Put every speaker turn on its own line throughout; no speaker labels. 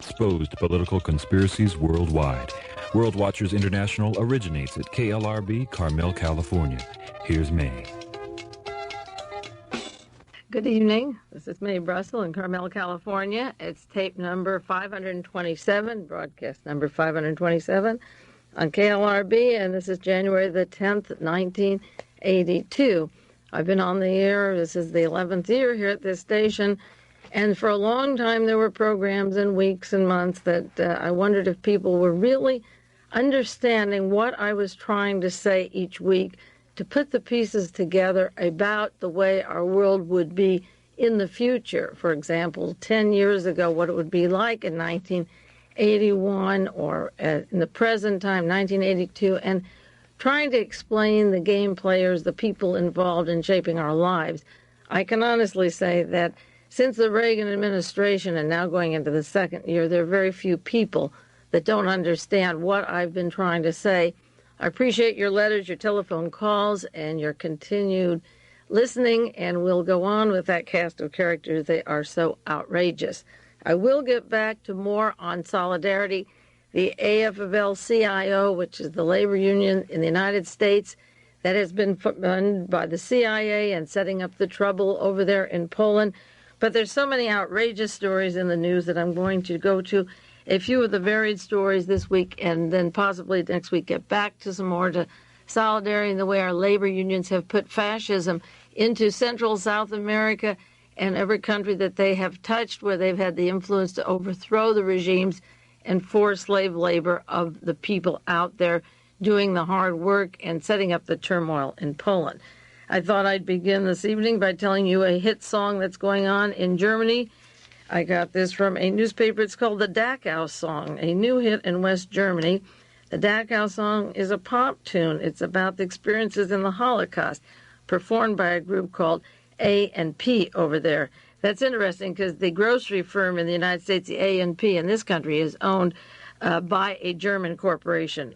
exposed political conspiracies worldwide. World Watchers International originates at KLRB, Carmel, California. Here's May.
Good evening. This is Mae Brussel in Carmel, California. It's tape number 527, broadcast number 527 on KLRB, and this is January the 10th, 1982. I've been on the air. This is the 11th year here at this station, and for a long time there were programs and weeks and months that I wondered if people were really understanding what I was trying to say each week, to put the pieces together about the way our world would be in the future. For example, 10 years ago, what it would be like in 1981 or in the present time, 1982, and trying to explain the game players, the people involved in shaping our lives. I can honestly say that since the Reagan administration and now going into the second year, there are very few people that don't understand what I've been trying to say. I appreciate your letters, your telephone calls, and your continued listening, and we'll go on with that cast of characters. They are so outrageous. I will get back to more on solidarity. The AFL-CIO, which is the labor union in the United States, that has been funded by the CIA and setting up the trouble over there in Poland. But there's so many outrageous stories in the news that I'm going to go to a few of the varied stories this week, and then possibly next week get back to some more to solidarity and the way our labor unions have put fascism into Central South America and every country that they have touched where they've had the influence to overthrow the regimes and force slave labor of the people out there doing the hard work and setting up the turmoil in Poland. I thought I'd begin this evening by telling you a hit song that's going on in Germany. I got this from a newspaper. It's called the Dachau Song, a new hit in West Germany. The Dachau Song is a pop tune. It's about the experiences in the Holocaust, performed by a group called A&P over there. That's interesting because the grocery firm in the United States, the A&P in this country, is owned by a German corporation.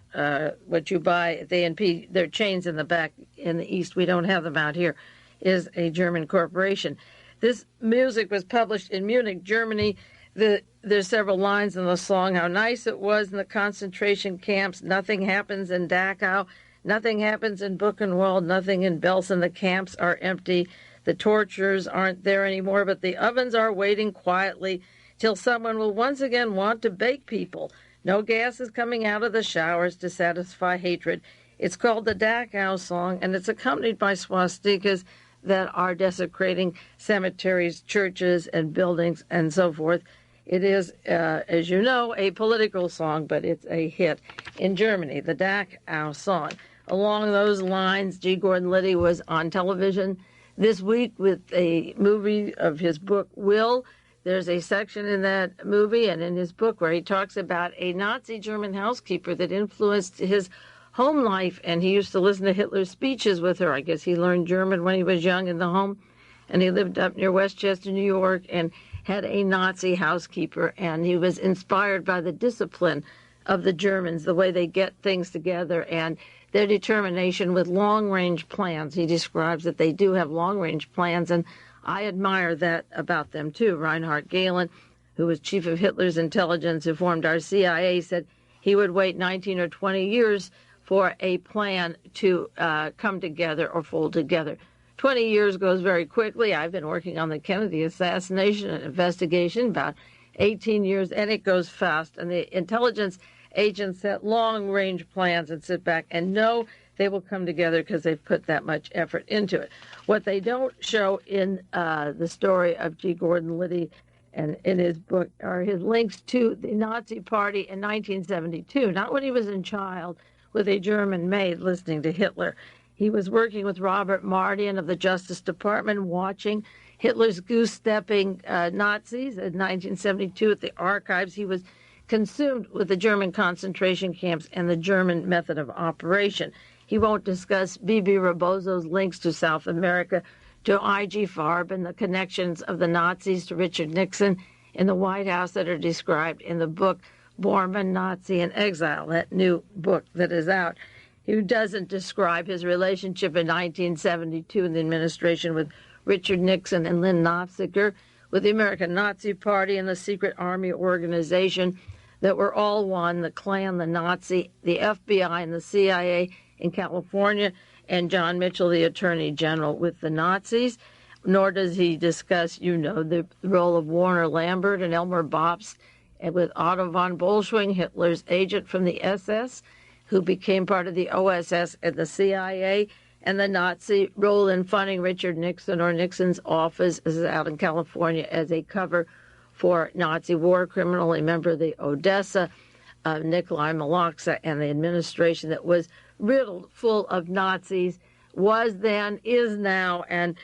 What you buy at the A&P, their chains in the back in the East, we don't have them out here, is a German corporation. This music was published in Munich, Germany. There's several lines in the song. How nice it was in the concentration camps. Nothing happens in Dachau. Nothing happens in Buchenwald. Nothing in Belsen. The camps are empty. The torturers aren't there anymore, but the ovens are waiting quietly till someone will once again want to bake people. No gas is coming out of the showers to satisfy hatred. It's called the Dachau Song, and it's accompanied by swastikas that are desecrating cemeteries, churches, and buildings, and so forth. It is, as you know, a political song, but it's a hit in Germany, the Dachau Song. Along those lines, G. Gordon Liddy was on television this week with a movie of his book, Will. There's a section in that movie and in his book where he talks about a Nazi German housekeeper that influenced his home life, and he used to listen to Hitler's speeches with her. I guess he learned German when he was young in the home, and he lived up near Westchester, New York, and had a Nazi housekeeper, and he was inspired by the discipline of the Germans, the way they get things together, and their determination with long-range plans. He describes that they do have long-range plans, and I admire that about them, too. Reinhard Gehlen, who was chief of Hitler's intelligence, who formed our CIA, said he would wait 19 or 20 years for a plan to come together or fold together. 20 years goes very quickly. I've been working on the Kennedy assassination investigation about 18 years, and it goes fast. And the intelligence agents set long-range plans and sit back and know they will come together because they've put that much effort into it. What they don't show in the story of G. Gordon Liddy and in his book are his links to the Nazi Party in 1972, not when he was a child with a German maid listening to Hitler. He was working with Robert Mardian of the Justice Department, watching Hitler's goose-stepping Nazis in 1972 at the archives. He was consumed with the German concentration camps and the German method of operation. He won't discuss Bibi Rebozo's links to South America, to I.G. Farb, and the connections of the Nazis to Richard Nixon in the White House that are described in the book Bormann, Nazi in Exile, that new book that is out. He doesn't describe his relationship in 1972 in the administration with Richard Nixon and Lynn Nofziger, with the American Nazi Party and the secret army organization that were all one, the Klan, the Nazi, the FBI, and the CIA in California, and John Mitchell, the Attorney General, with the Nazis. Nor does he discuss, the role of Warner Lambert and Elmer Bobst, and with Otto von Bolschwing, Hitler's agent from the SS, who became part of the OSS and the CIA, and the Nazi role in funding Richard Nixon or Nixon's office is out in California as a cover for Nazi war criminal. Remember the Odessa, Nikolai Malaksa, and the administration that was riddled full of Nazis, was then, is now, and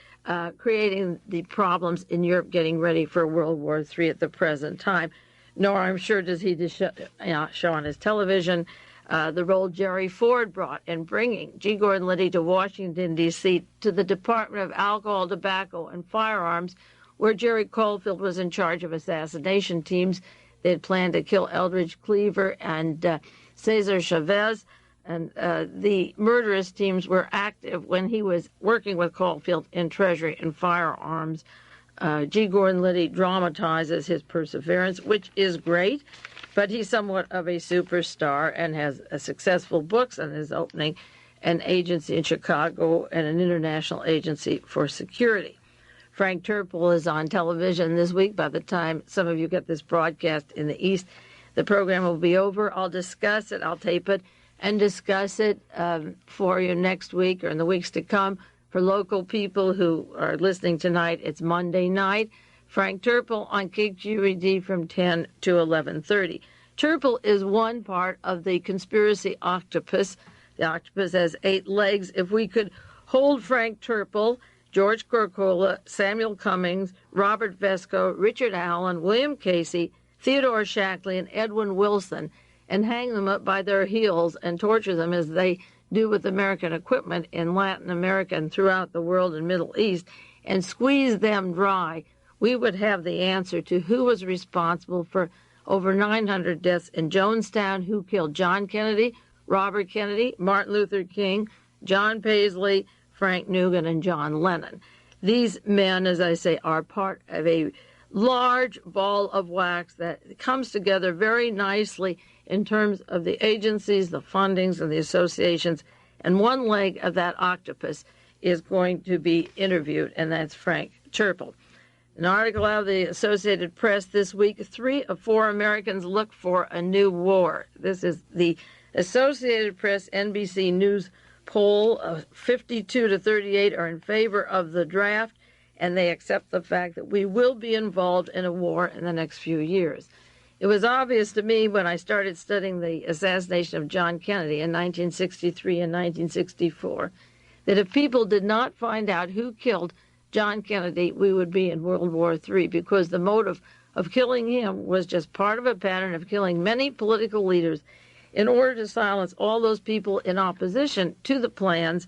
creating the problems in Europe getting ready for World War III at the present time. Nor, I'm sure, does he show on his television the role Jerry Ford brought in bringing G. Gordon Liddy to Washington, D.C., to the Department of Alcohol, Tobacco, and Firearms, where Jerry Caulfield was in charge of assassination teams. They had planned to kill Eldridge Cleaver and Cesar Chavez, and the murderous teams were active when he was working with Caulfield in Treasury and Firearms. G. Gordon Liddy dramatizes his perseverance, which is great, but he's somewhat of a superstar and has successful books and is opening an agency in Chicago and an international agency for security. Frank Turple is on television this week. By the time some of you get this broadcast in the East, the program will be over. I'll discuss it, I'll tape it, and discuss it for you next week or in the weeks to come. For local people who are listening tonight, it's Monday night. Frank Turple on KQED from 10 to 11:30. Turple is one part of the conspiracy octopus. The octopus has 8 legs. If we could hold Frank Turple, George Corcola, Samuel Cummings, Robert Vesco, Richard Allen, William Casey, Theodore Shackley, and Edwin Wilson, and hang them up by their heels and torture them as they do with American equipment in Latin America and throughout the world and Middle East, and squeeze them dry, we would have the answer to who was responsible for over 900 deaths in Jonestown, who killed John Kennedy, Robert Kennedy, Martin Luther King, John Paisley, Frank Nugent, and John Lennon. These men, as I say, are part of a large ball of wax that comes together very nicely in terms of the agencies, the fundings, and the associations. And one leg of that octopus is going to be interviewed, and that's Frank Turple. An article out of the Associated Press this week, 3 of 4 Americans look for a new war. This is the Associated Press NBC News poll of 52 to 38 are in favor of the draft, and they accept the fact that we will be involved in a war in the next few years. It was obvious to me when I started studying the assassination of John Kennedy in 1963 and 1964 that if people did not find out who killed John Kennedy, we would be in World War III, because the motive of killing him was just part of a pattern of killing many political leaders in order to silence all those people in opposition to the plans,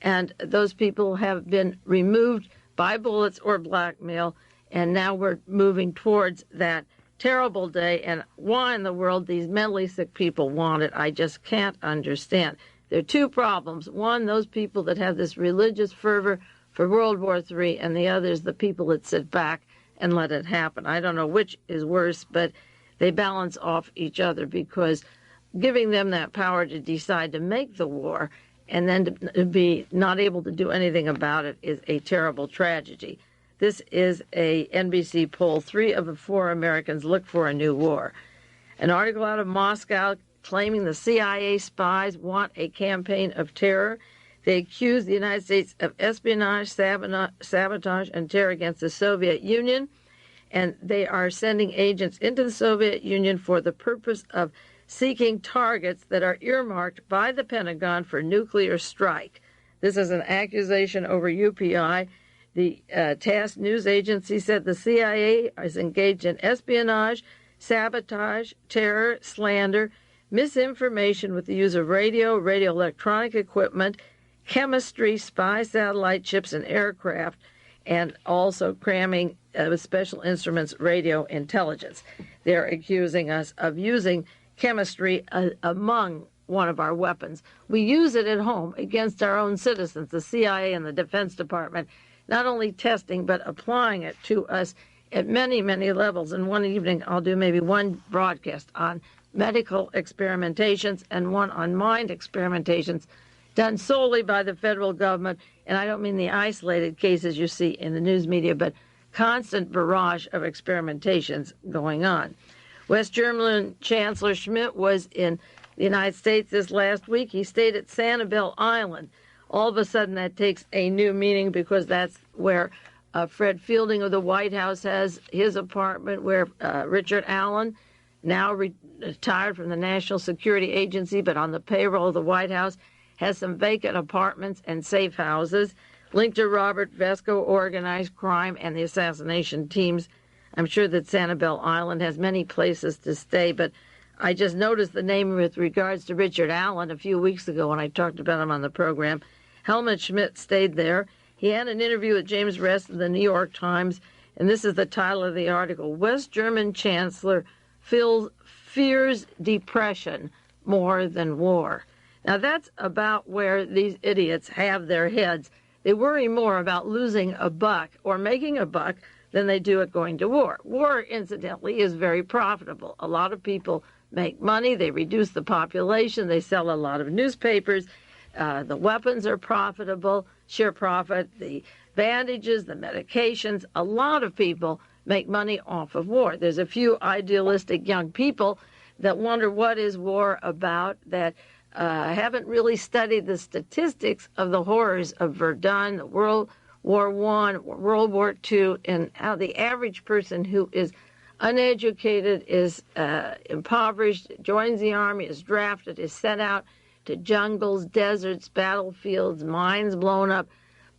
and those people have been removed by bullets or blackmail, and now we're moving towards that terrible day. And why in the world these mentally sick people want it, I just can't understand. There are 2 problems. One, those people that have this religious fervor for World War III, and the other is the people that sit back and let it happen. I don't know which is worse, but they balance off each other, because giving them that power to decide to make the war and then to be not able to do anything about it is a terrible tragedy. This is a NBC poll. 3 of the 4 Americans look for a new war. An article out of Moscow claiming the CIA spies want a campaign of terror. They accuse the United States of espionage, sabotage, and terror against the Soviet Union, and they are sending agents into the Soviet Union for the purpose of seeking targets that are earmarked by the Pentagon for nuclear strike. This is an accusation over UPI. The TASS news agency said the CIA is engaged in espionage, sabotage, terror, slander, misinformation with the use of radio electronic equipment, chemistry, spy satellite chips and aircraft, and also cramming with special instruments radio intelligence. They're accusing us of using chemistry among one of our weapons. We use it at home against our own citizens, the CIA and the Defense Department, not only testing but applying it to us at many, many levels. And one evening I'll do maybe one broadcast on medical experimentations and one on mind experimentations done solely by the federal government. And I don't mean the isolated cases you see in the news media, but constant barrage of experimentations going on. West German Chancellor Schmidt was in the United States this last week. He stayed at Sanibel Island. All of a sudden that takes a new meaning because that's where Fred Fielding of the White House has his apartment, where Richard Allen, now retired from the National Security Agency but on the payroll of the White House, has some vacant apartments and safe houses linked to Robert Vesco, organized crime, and the assassination teams. I'm sure that Sanibel Island has many places to stay, but I just noticed the name with regards to Richard Allen a few weeks ago when I talked about him on the program. Helmut Schmidt stayed there. He had an interview with James Rest of the New York Times, and this is the title of the article: West German Chancellor fears depression more than war. Now that's about where these idiots have their heads. They worry more about losing a buck or making a buck than they do at going to war. War, incidentally, is very profitable. A lot of people make money. They reduce the population. They sell a lot of newspapers. The weapons are profitable, sheer profit. The bandages, the medications. A lot of people make money off of war. There's a few idealistic young people that wonder what is war about, that haven't really studied the statistics of the horrors of Verdun, World War I, World War II, and how the average person who is uneducated, is impoverished, joins the army, is drafted, is sent out to jungles, deserts, battlefields, mines blown up.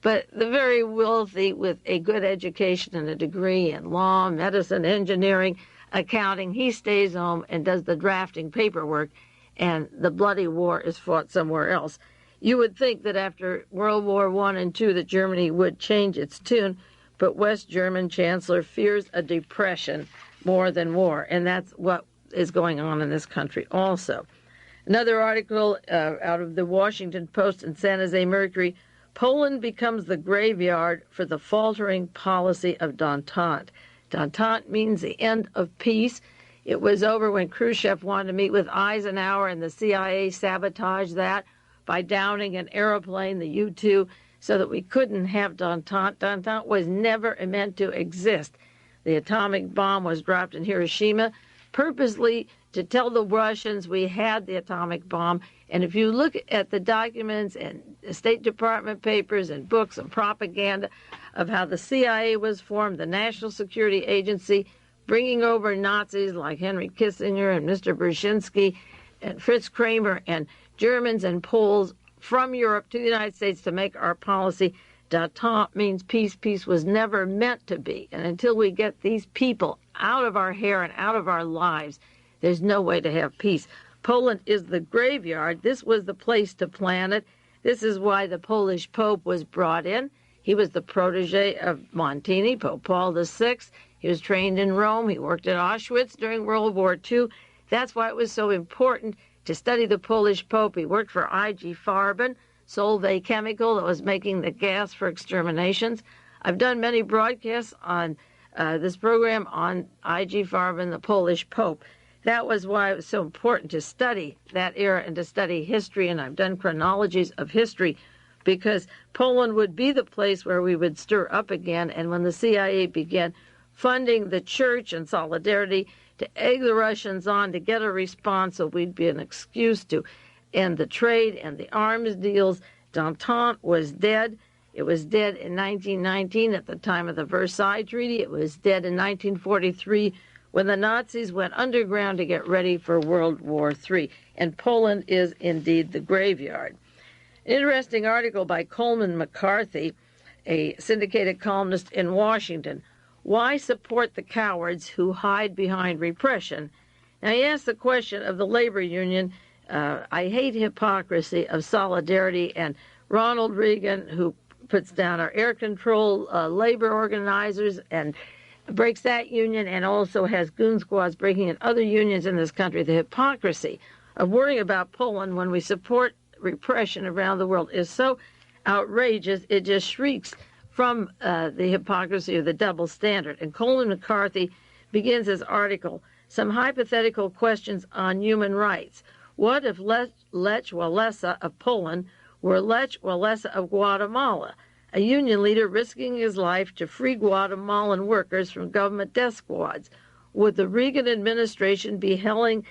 But the very wealthy with a good education and a degree in law, medicine, engineering, accounting, he stays home and does the drafting paperwork, and the bloody war is fought somewhere else. You would think that after World War I and II that Germany would change its tune, but West German Chancellor fears a depression more than war, and that's what is going on in this country also. Another article out of the Washington Post and San Jose Mercury: Poland becomes the graveyard for the faltering policy of détente. Détente means the end of peace. It was over when Khrushchev wanted to meet with Eisenhower, and the CIA sabotaged that by downing an airplane, the U-2, so that we couldn't have détente. Détente was never meant to exist. The atomic bomb was dropped in Hiroshima purposely to tell the Russians we had the atomic bomb. And if you look at the documents and State Department papers and books and propaganda of how the CIA was formed, the National Security Agency, bringing over Nazis like Henry Kissinger and Mr. Brzezinski and Fritz Kramer and Germans and Poles from Europe to the United States to make our policy. Détente means peace. Peace was never meant to be. And until we get these people out of our hair and out of our lives, there's no way to have peace. Poland is the graveyard. This was the place to plant it. This is why the Polish Pope was brought in. He was the protege of Montini, Pope Paul VI. He was trained in Rome. He worked at Auschwitz during World War II. That's why it was so important to study the Polish Pope. He worked for I.G. Farben, Solvay Chemical, that was making the gas for exterminations. I've done many broadcasts on this program on I.G. Farben, the Polish Pope. That was why it was so important to study that era and to study history, and I've done chronologies of history, because Poland would be the place where we would stir up again. And when the CIA began funding the church and Solidarity to egg the Russians on to get a response so we'd be an excuse to end the trade and the arms deals, Détente was dead. It was dead in 1919 at the time of the Versailles Treaty. It was dead in 1943 when the Nazis went underground to get ready for World War III. And Poland is indeed the graveyard. An interesting article by Coleman McCarthy, a syndicated columnist in Washington. Why support the cowards who hide behind repression? Now, he asked the question of the labor union. I hate hypocrisy of Solidarity and Ronald Reagan, who puts down our air control labor organizers and breaks that union, and also has goon squads breaking in other unions in this country. The hypocrisy of worrying about Poland when we support repression around the world is so outrageous, it just shrieks from the hypocrisy or the double standard. And Coleman McCarthy begins his article, Some Hypothetical Questions on Human Rights. What if Lech Walesa of Poland were Lech Walesa of Guatemala, a union leader risking his life to free Guatemalan workers from government death squads? Would the Reagan administration be hailing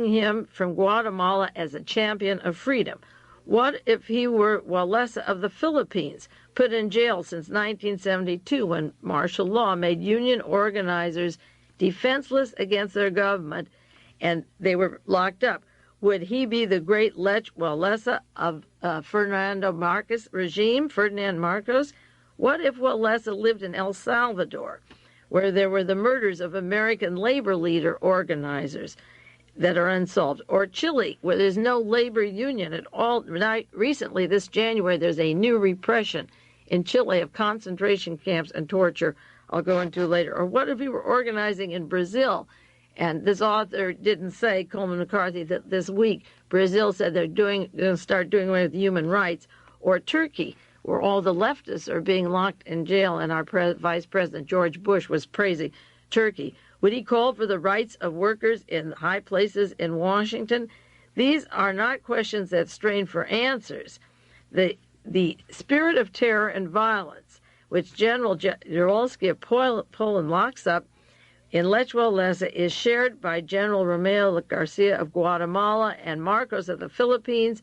him from Guatemala as a champion of freedom? What if he were Walesa of the Philippines, put in jail since 1972 when martial law made union organizers defenseless against their government and they were locked up? Would he be the great Lech Walesa of Ferdinand Marcos regime? What if Walesa lived in El Salvador, where there were the murders of American labor leader organizers that are unsolved, or Chile, where there's no labor union at all? Recently, this January, there's a new repression in Chile of concentration camps and torture I'll go into later. Or what if we were organizing in Brazil? And this author didn't say, Coleman McCarthy, that this week Brazil said they're going to start doing away with human rights. Or Turkey, where all the leftists are being locked in jail, and our Vice President George Bush was praising Turkey. Would he call for the rights of workers in high places in Washington? These are not questions that strain for answers. The spirit of terror and violence, which General Jaworski of Poland locks up in Lech Walesa, is shared by General Romeo Garcia of Guatemala and Marcos of the Philippines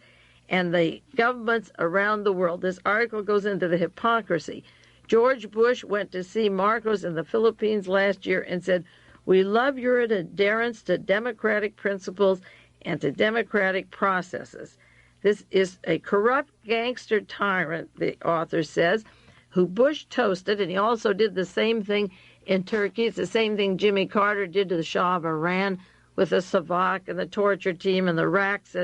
and the governments around the world. This article goes into the hypocrisy. George Bush went to see Marcos in the Philippines last year and said, "We love your adherence to democratic principles and to democratic processes." This is a corrupt gangster tyrant, the author says, who Bush toasted, and he also did the same thing in Turkey. It's the same thing Jimmy Carter did to the Shah of Iran with the Savak and the torture team and the racks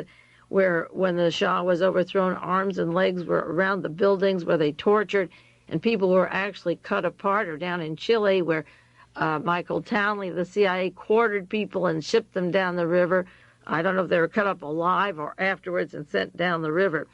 where, when the Shah was overthrown, arms and legs were around the buildings where they tortured, and people were actually cut apart, or down in Chile where Michael Townley, the CIA, quartered people and shipped them down the river. I don't know if they were cut up alive or afterwards and sent down the river.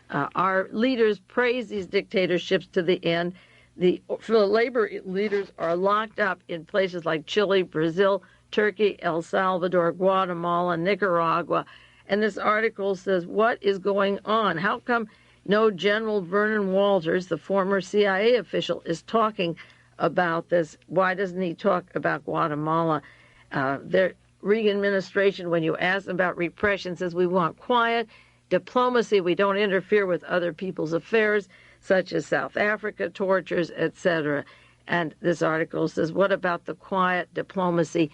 Our leaders praise these dictatorships to the end. The labor leaders are locked up in places like Chile, Brazil, Turkey, El Salvador, Guatemala, Nicaragua. And this article says, what is going on? How come no General Vernon Walters, the former CIA official, is talking about this? Why doesn't he talk about Guatemala? The Reagan administration, when you ask them about repression, says we want quiet diplomacy. We don't interfere with other people's affairs, such as South Africa tortures, etc. And this article says, what about the quiet diplomacy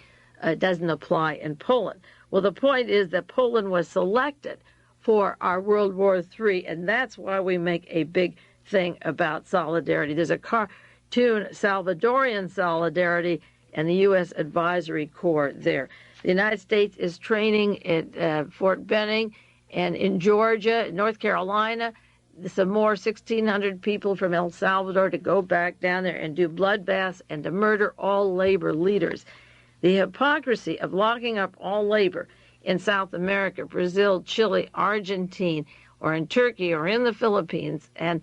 doesn't apply in Poland? Well, the point is that Poland was selected for our World War III, and that's why we make a big thing about solidarity. There's a cartoon, Salvadorian Solidarity, and the U.S. Advisory Corps there. The United States is training at Fort Benning and in Georgia, North Carolina, some more 1,600 people from El Salvador to go back down there and do bloodbaths and to murder all labor leaders. The hypocrisy of locking up all labor in South America, Brazil, Chile, Argentina, or in Turkey, or in the Philippines, and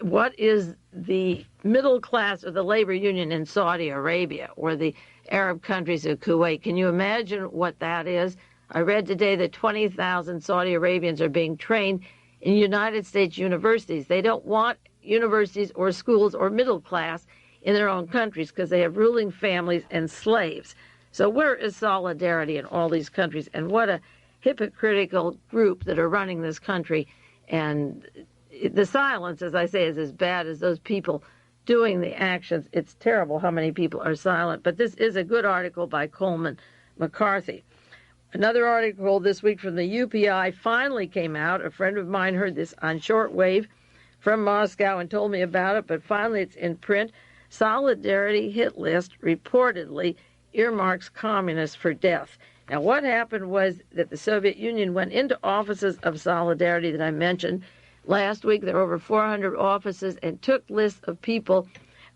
what is the middle class or the labor union in Saudi Arabia or the Arab countries of Kuwait? Can you imagine what that is? I read today that 20,000 Saudi Arabians are being trained in United States universities. They don't want universities or schools or middle class in their own countries because they have ruling families and slaves. So where is solidarity in all these countries? And what a hypocritical group that are running this country. And the silence, as I say, is as bad as those people doing the actions. It's terrible how many people are silent. But this is a good article by Coleman McCarthy. Another article this week from the UPI finally came out. A friend of mine heard this on shortwave from Moscow and told me about it, but finally it's in print. Solidarity hit list reportedly earmarks communists for death. Now, what happened was that the Soviet Union went into offices of Solidarity that I mentioned. Last week, there were over 400 offices and took lists of people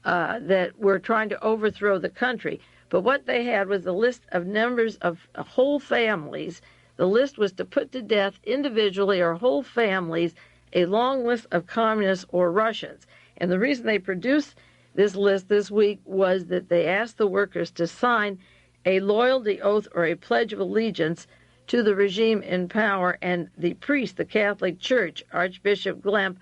that were trying to overthrow the country. But what they had was a list of members of whole families. The list was to put to death individually or whole families a long list of communists or Russians. And the reason they produced this list this week was that they asked the workers to sign a loyalty oath or a pledge of allegiance to the regime in power. And the priest, the Catholic Church, Archbishop Glemp,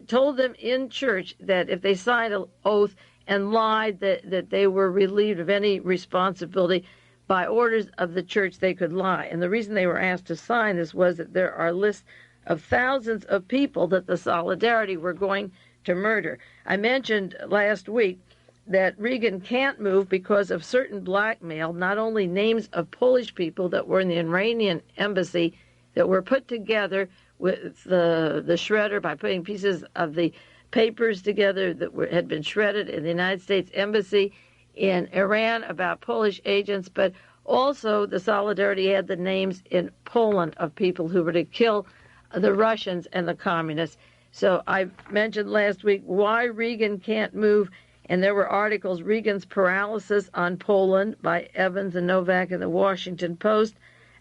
told them in church that if they signed an oath and lied, that they were relieved of any responsibility. By orders of the church, they could lie. And the reason they were asked to sign this was that there are lists of thousands of people that the Solidarity were going to murder. I mentioned last week that Reagan can't move because of certain blackmail, not only names of Polish people that were in the Iranian embassy that were put together with the shredder by putting pieces of the papers together that had been shredded in the United States Embassy in Iran about Polish agents, but also the Solidarity had the names in Poland of people who were to kill the Russians and the communists. So I mentioned last week why Reagan can't move, and there were articles, Reagan's Paralysis on Poland by Evans and Novak in the Washington Post.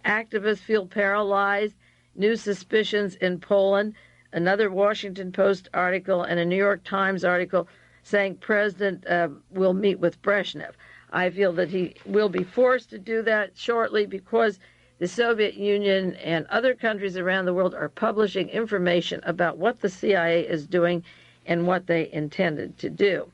Activists feel paralyzed, new suspicions in Poland. Another Washington Post article and a New York Times article saying President will meet with Brezhnev. I feel that he will be forced to do that shortly because the Soviet Union and other countries around the world are publishing information about what the CIA is doing and what they intended to do.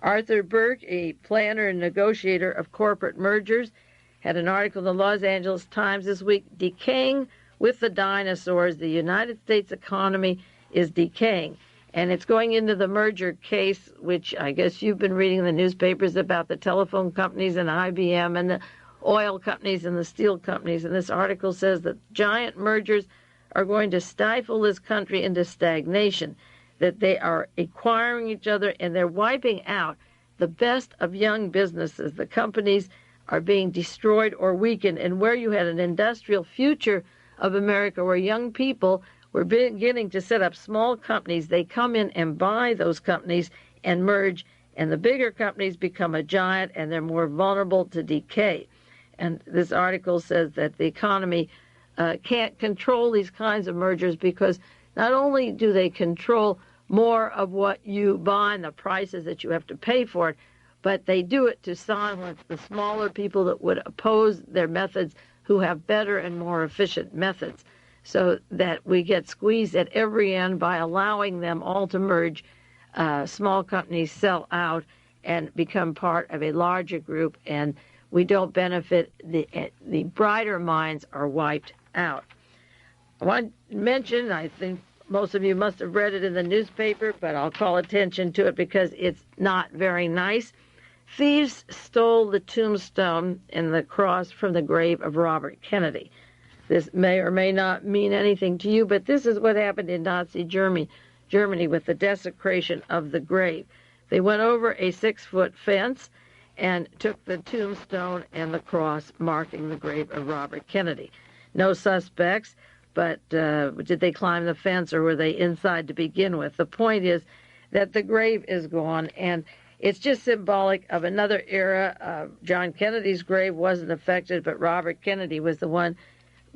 Arthur Burke, a planner and negotiator of corporate mergers, had an article in the Los Angeles Times this week, Decaying with the Dinosaurs. The United States economy is decaying. And it's going into the merger case, which I guess you've been reading in the newspapers about the telephone companies and IBM and the oil companies and the steel companies. And this article says that giant mergers are going to stifle this country into stagnation, that they are acquiring each other and they're wiping out the best of young businesses. The companies are being destroyed or weakened. And where you had an industrial future of America where young people we're beginning to set up small companies. They come in and buy those companies and merge, and the bigger companies become a giant, and they're more vulnerable to decay. And this article says that the economy can't control these kinds of mergers because not only do they control more of what you buy and the prices that you have to pay for it, but they do it to silence the smaller people that would oppose their methods who have better and more efficient methods, so that we get squeezed at every end by allowing them all to merge. Small companies sell out and become part of a larger group, and we don't benefit. The brighter minds are wiped out. I want to mention, I think most of you must have read it in the newspaper, but I'll call attention to it because it's not very nice. Thieves stole the tombstone and the cross from the grave of Robert Kennedy. This may or may not mean anything to you, but this is what happened in Nazi Germany with the desecration of the grave. They went over a 6-foot fence and took the tombstone and the cross marking the grave of Robert Kennedy. No suspects, but did they climb the fence or were they inside to begin with? The point is that the grave is gone, and it's just symbolic of another era. John Kennedy's grave wasn't affected, but Robert Kennedy was the one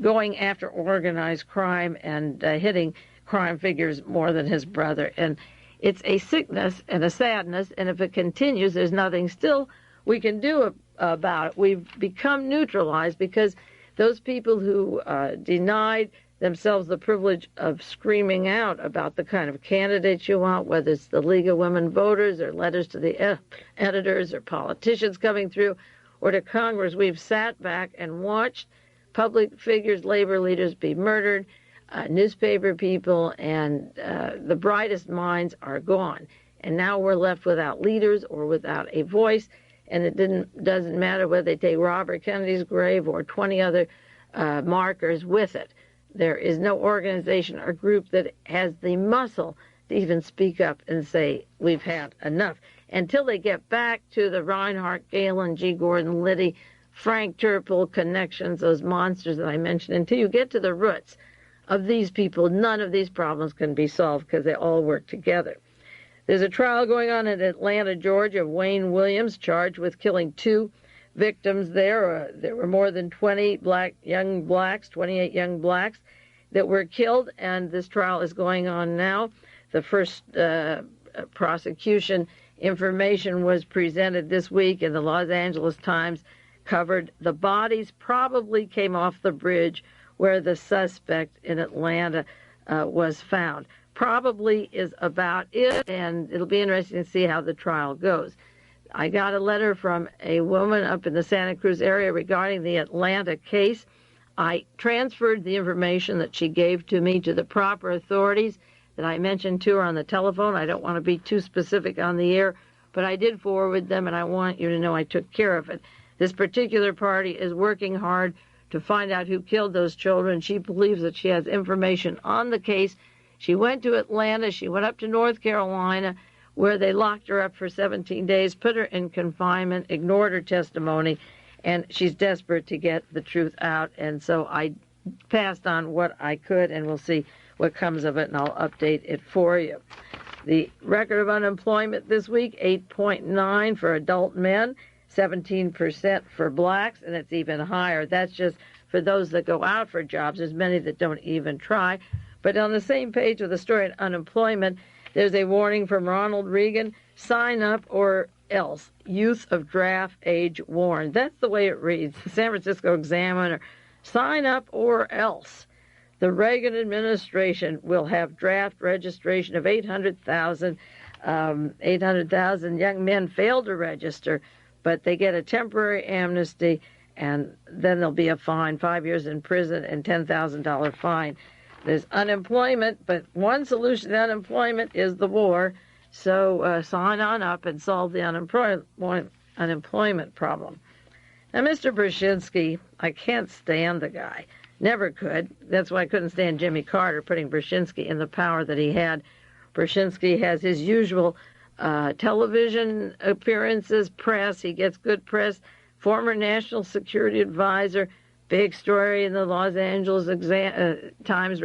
going after organized crime and hitting crime figures more than his brother. And it's a sickness and a sadness, and if it continues, there's nothing still we can do about it. We've become neutralized because those people who denied themselves the privilege of screaming out about the kind of candidates you want, whether it's the League of Women Voters or letters to the editors or politicians coming through or to Congress, we've sat back and watched public figures, labor leaders be murdered, newspaper people, and the brightest minds are gone. And now we're left without leaders or without a voice, and it doesn't matter whether they take Robert Kennedy's grave or 20 other markers with it. There is no organization or group that has the muscle to even speak up and say, we've had enough. Until they get back to the Reinhardt, Galen, G. Gordon, Liddy, Frank Turple connections, those monsters that I mentioned, until you get to the roots of these people, none of these problems can be solved because they all work together. There's a trial going on in Atlanta, Georgia, of Wayne Williams, charged with killing 2 victims there. There were more than 28 young blacks that were killed, and this trial is going on now. The first prosecution information was presented this week, and the Los Angeles Times covered the bodies probably came off the bridge where the suspect in Atlanta was found. Probably is about it, and it'll be interesting to see how the trial goes. I got a letter from a woman up in the Santa Cruz area regarding the Atlanta case. I transferred the information that she gave to me to the proper authorities that I mentioned to her on the telephone. I don't want to be too specific on the air, but I did forward them, and I want you to know I took care of it. This particular party is working hard to find out who killed those children. She believes that she has information on the case. She went to Atlanta. She went up to North Carolina, where they locked her up for 17 days, put her in confinement, ignored her testimony, and she's desperate to get the truth out. And so I passed on what I could, and we'll see what comes of it, and I'll update it for you. The record of unemployment this week, 8.9 for adult men, 17% for blacks, and it's even higher. That's just for those that go out for jobs. There's many that don't even try. But on the same page with the story on unemployment, there's a warning from Ronald Reagan, sign up or else, youth of draft age warned. That's the way it reads. The San Francisco Examiner, sign up or else. The Reagan administration will have draft registration of 800,000 young men failed to register, but they get a temporary amnesty, and then there'll be a fine, 5 years in prison and $10,000 fine. There's unemployment, but one solution to unemployment is the war. So sign on up and solve the unemployment problem. Now, Mr. Brzezinski, I can't stand the guy. Never could. That's why I couldn't stand Jimmy Carter putting Brzezinski in the power that he had. Brzezinski has his usual television appearances, press. He gets good press. Former National Security Advisor, big story in the Los Angeles Times,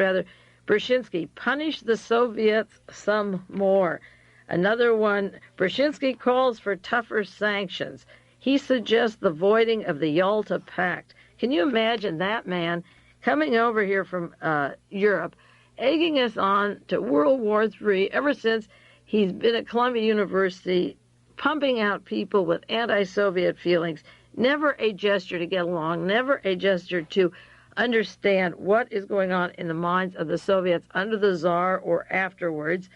Brzezinski, punish the Soviets some more. Another one, Brzezinski calls for tougher sanctions. He suggests the voiding of the Yalta Pact. Can you imagine that man coming over here from Europe, egging us on to World War III ever since he's been at Columbia University, pumping out people with anti-Soviet feelings, never a gesture to get along, never a gesture to understand what is going on in the minds of the Soviets under the Tsar or afterwards,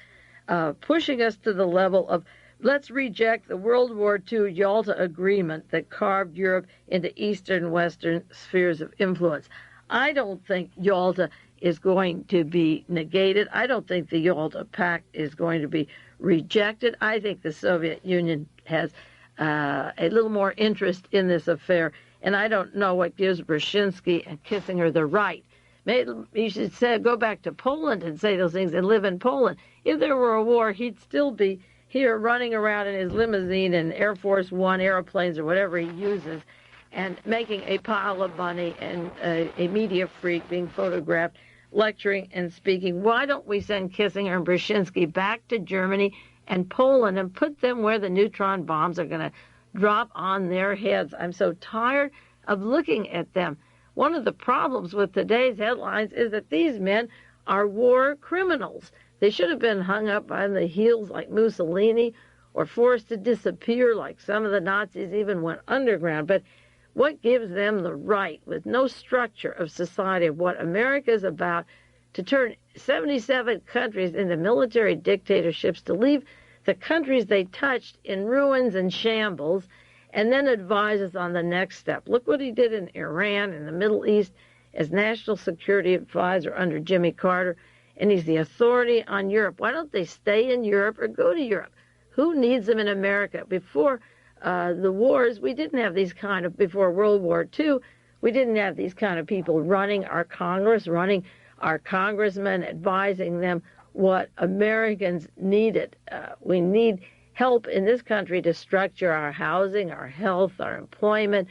pushing us to the level of let's reject the World War II Yalta Agreement that carved Europe into Eastern and Western spheres of influence. I don't think Yalta is going to be negated. I don't think the Yalta Pact is going to be rejected. I think the Soviet Union has a little more interest in this affair, and I don't know what gives Brzezinski and Kissinger the right. Maybe he should say, go back to Poland and say those things and live in Poland. If there were a war, he'd still be here running around in his limousine and Air Force One airplanes or whatever he uses and making a pile of money and a media freak being photographed, lecturing and speaking. Why don't we send Kissinger and Brzezinski back to Germany and Poland and put them where the neutron bombs are going to drop on their heads? I'm so tired of looking at them. One of the problems with today's headlines is that these men are war criminals. They should have been hung up on the heels like Mussolini or forced to disappear like some of the Nazis even went underground. But what gives them the right, with no structure of society, of what America is about, to turn 77 countries into military dictatorships, to leave the countries they touched in ruins and shambles, and then advise us on the next step? Look what he did in Iran, in the Middle East, as National Security Advisor under Jimmy Carter, and he's the authority on Europe. Why don't they stay in Europe or go to Europe? Who needs them in America? Before the wars, we didn't have these kind of, before World War II, we didn't have these kind of people running our Congress, running our congressmen, advising them what Americans needed. We need help in this country to structure our housing, our health, our employment,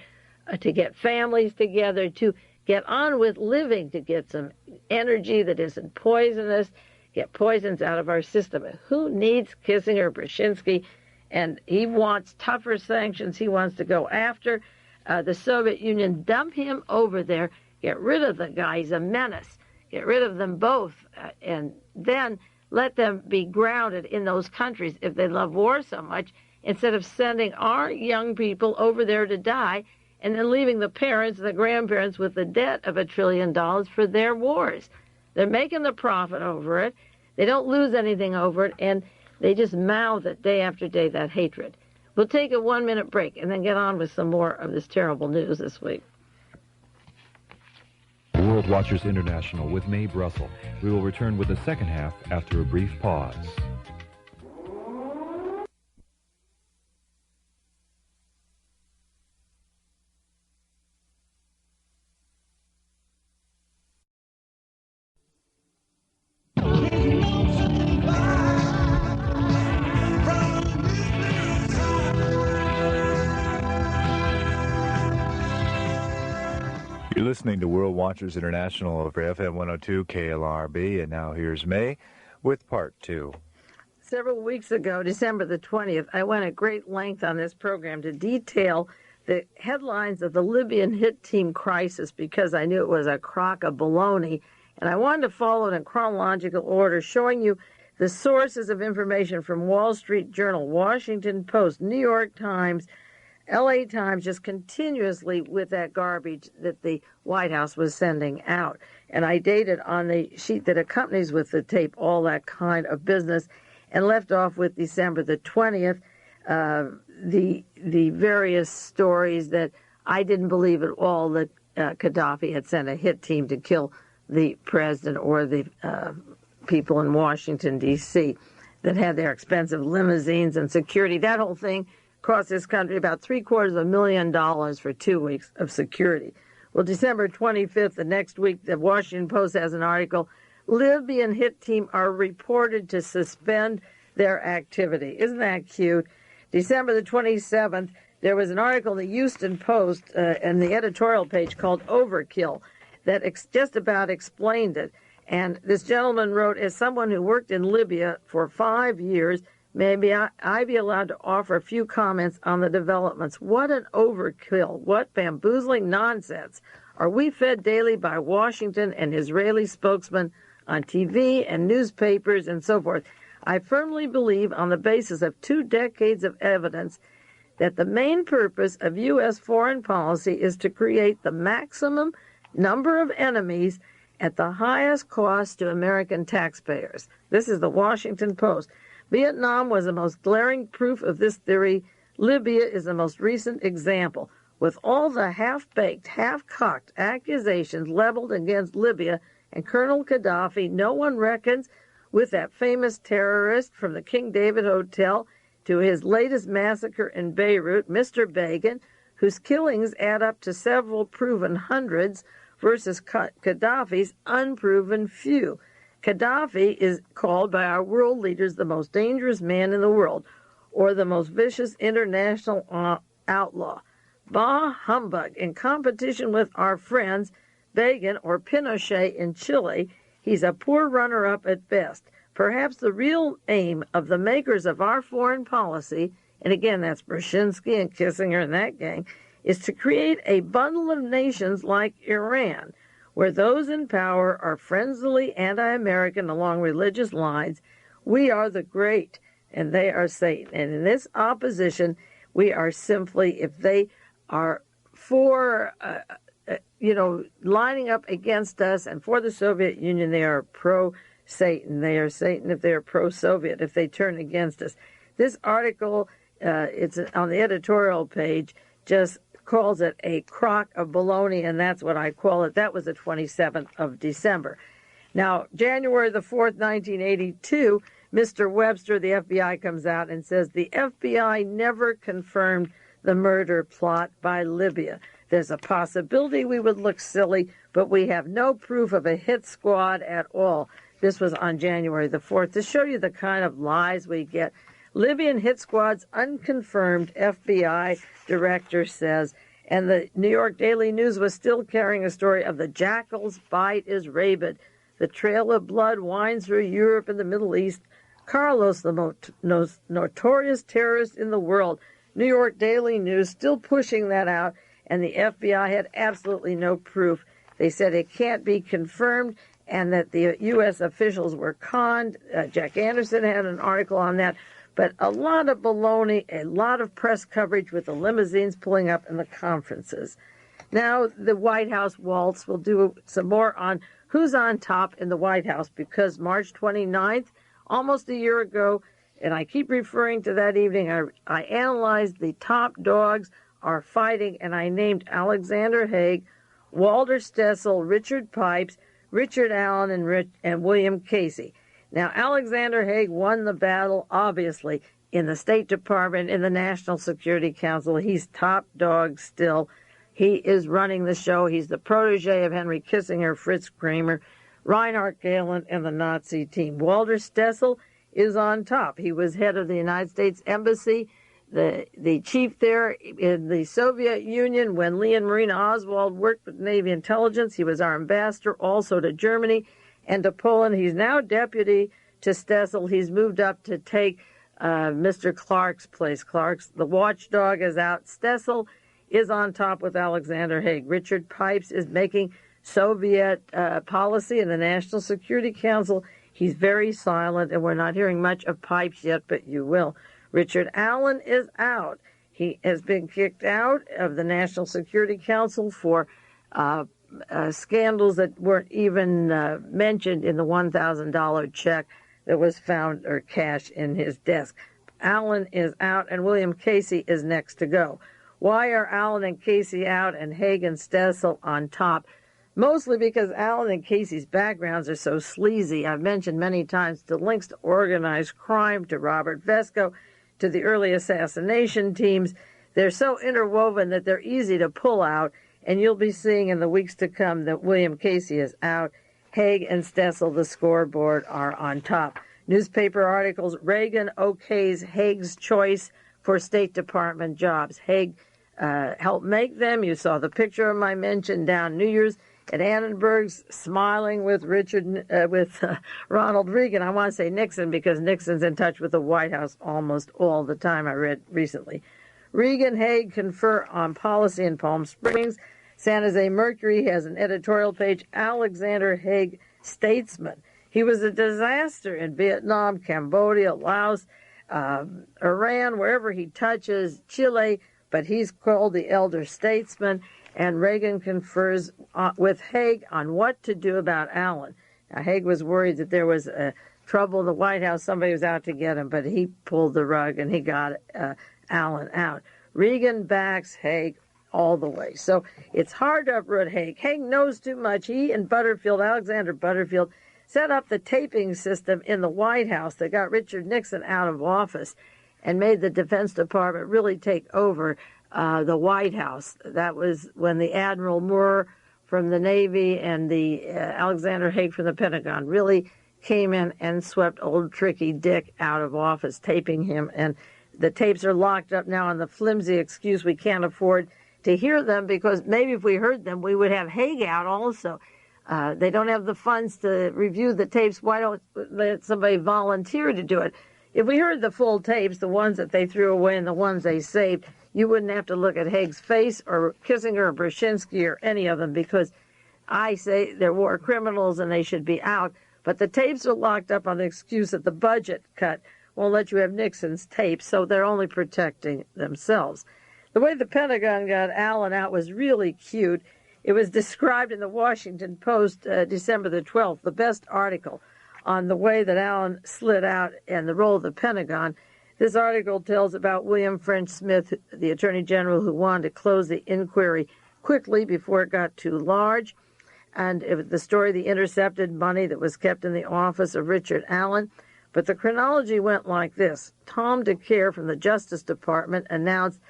to get families together, to get on with living, to get some energy that isn't poisonous, get poisons out of our system. Who needs Kissinger, Brzezinski? And he wants tougher sanctions. He wants to go after the Soviet Union, dump him over there, get rid of the guy. He's a menace. Get rid of them both, and then let them be grounded in those countries if they love war so much, instead of sending our young people over there to die and then leaving the parents and the grandparents with the debt of $1 trillion for their wars. They're making the profit over it. They don't lose anything over it, and they just mouth it day after day, that hatred. We'll take a 1-minute break and then get on with some more of this terrible news this week.
World Watchers International with Mae Brussel. We will return with the second half after a brief pause.
You're listening to World Watchers International over FM 102 KLRB, and now here's Mae with part 2.
Several weeks ago, December the 20th, I went at great length on this program to detail the headlines of the Libyan hit team crisis because I knew it was a crock of baloney, and I wanted to follow it in chronological order, showing you the sources of information from Wall Street Journal, Washington Post, New York Times, LA Times, just continuously with that garbage that the White House was sending out. And I dated on the sheet that accompanies with the tape all that kind of business, and left off with December the 20th, the various stories that I didn't believe at all that Gaddafi had sent a hit team to kill the president or the people in Washington, D.C., that had their expensive limousines and security. That whole thing cost this country about $750,000 for 2 weeks of security. Well, December 25th, the next week, the Washington Post has an article, Libyan hit team are reported to suspend their activity. Isn't that cute? December the 27th, there was an article in the Houston Post and the editorial page called Overkill that just about explained it. And this gentleman wrote, as someone who worked in Libya for 5 years, maybe I be allowed to offer a few comments on the developments. What an overkill. What bamboozling nonsense. Are we fed daily by Washington and Israeli spokesmen on TV and newspapers and so forth? I firmly believe, on the basis of 2 decades of evidence, that the main purpose of U.S. foreign policy is to create the maximum number of enemies at the highest cost to American taxpayers. This is the Washington Post. Vietnam was the most glaring proof of this theory. Libya is the most recent example. With all the half-baked, half-cocked accusations leveled against Libya and Colonel Gaddafi, no one reckons with that famous terrorist from the King David Hotel to his latest massacre in Beirut, Mr. Begin, whose killings add up to several proven hundreds versus Gaddafi's unproven few. Gaddafi is called by our world leaders the most dangerous man in the world, or the most vicious international outlaw. Bah humbug. In competition with our friends Begin or Pinochet in Chile, he's a poor runner-up at best. Perhaps the real aim of the makers of our foreign policy, and again that's Brzezinski and Kissinger and that gang, is to create a bundle of nations like Iran, where those in power are frenziedly anti-American along religious lines. We are the great, and they are Satan. And in this opposition, we are simply, if they are for, lining up against us and for the Soviet Union, they are pro-Satan. They are Satan if they are pro-Soviet, if they turn against us. This article, it's on the editorial page, just calls it a crock of baloney, and that's what I call it. That was the 27th of December. Now, January the 4th, 1982, Mr. Webster, the FBI, comes out and says the FBI never confirmed the murder plot by Libya. There's a possibility we would look silly, but we have no proof of a hit squad at all. This was on January the 4th. To show you the kind of lies we get, Libyan hit squad's unconfirmed, FBI director says, and the New York Daily News was still carrying a story of the jackal's bite is rabid. The trail of blood winds through Europe and the Middle East. Carlos, the most notorious terrorist in the world. New York Daily News still pushing that out, and the FBI had absolutely no proof. They said it can't be confirmed, and that the U.S. officials were conned. Jack Anderson had an article on that. But a lot of baloney, a lot of press coverage with the limousines pulling up in the conferences. Now the White House waltz will do some more on who's on top in the White House, because March 29th, almost a year ago, and I keep referring to that evening, I analyzed the top dogs are fighting, and I named Alexander Haig, Walter Stoessel, Richard Pipes, Richard Allen, and William Casey. Now, Alexander Haig won the battle, obviously, in the State Department, in the National Security Council. He's top dog still. He is running the show. He's the protege of Henry Kissinger, Fritz Kramer, Reinhard Gehlen, and the Nazi team. Walter Stoessel is on top. He was head of the United States Embassy, the chief there in the Soviet Union when Lee and Marina Oswald worked with Navy intelligence. He was our ambassador also to Germany and to Poland. He's now deputy to Stoessel. He's moved up to take Mr. Clark's place. The watchdog is out. Stoessel is on top with Alexander Haig. Richard Pipes is making Soviet policy in the National Security Council. He's very silent, and we're not hearing much of Pipes yet, but you will. Richard Allen is out. He has been kicked out of the National Security Council for scandals that weren't even mentioned in the $1,000 check that was found or cashed in his desk. Allen is out, and William Casey is next to go. Why are Allen and Casey out and Haig and Stoessel on top? Mostly because Allen and Casey's backgrounds are so sleazy. I've mentioned many times the links to organized crime, to Robert Vesco, to the early assassination teams. They're so interwoven that they're easy to pull out, and you'll be seeing in the weeks to come that William Casey is out. Haig and Stoessel, the scoreboard, are on top. Newspaper articles, Reagan okays Haig's choice for State Department jobs. Haig helped make them. You saw the picture of my mention down New Year's at Annenberg's, smiling with Ronald Reagan. I want to say Nixon because Nixon's in touch with the White House almost all the time, I read recently. Reagan, Haig confer on policy in Palm Springs. San Jose Mercury has an editorial page, Alexander Haig, statesman. He was a disaster in Vietnam, Cambodia, Laos, Iran, wherever he touches, Chile, but he's called the elder statesman, and Reagan confers with Haig on what to do about Allen. Now, Haig was worried that there was trouble in the White House, somebody was out to get him, but he pulled the rug and he got Allen out. Reagan backs Haig all the way. So it's hard to uproot Haig. Haig knows too much. He and Butterfield, Alexander Butterfield, set up the taping system in the White House that got Richard Nixon out of office and made the Defense Department really take over the White House. That was when the Admiral Moore from the Navy and the Alexander Haig from the Pentagon really came in and swept old Tricky Dick out of office, taping him. And the tapes are locked up now on the flimsy excuse we can't afford to hear them, because maybe if we heard them, we would have Haig out also. They don't have the funds to review the tapes. Why don't let somebody volunteer to do it? If we heard the full tapes, the ones that they threw away and the ones they saved, you wouldn't have to look at Haig's face or Kissinger or Brzezinski or any of them, because I say they're war criminals and they should be out. But the tapes are locked up on the excuse that the budget cut won't let you have Nixon's tapes, so they're only protecting themselves. The way the Pentagon got Allen out was really cute. It was described in the Washington Post, December the 12th, the best article on the way that Allen slid out and the role of the Pentagon. This article tells about William French Smith, the Attorney General, who wanted to close the inquiry quickly before it got too large. And it was the story of the intercepted money that was kept in the office of Richard Allen. But the chronology went like this. Tom DeCare from the Justice Department announced,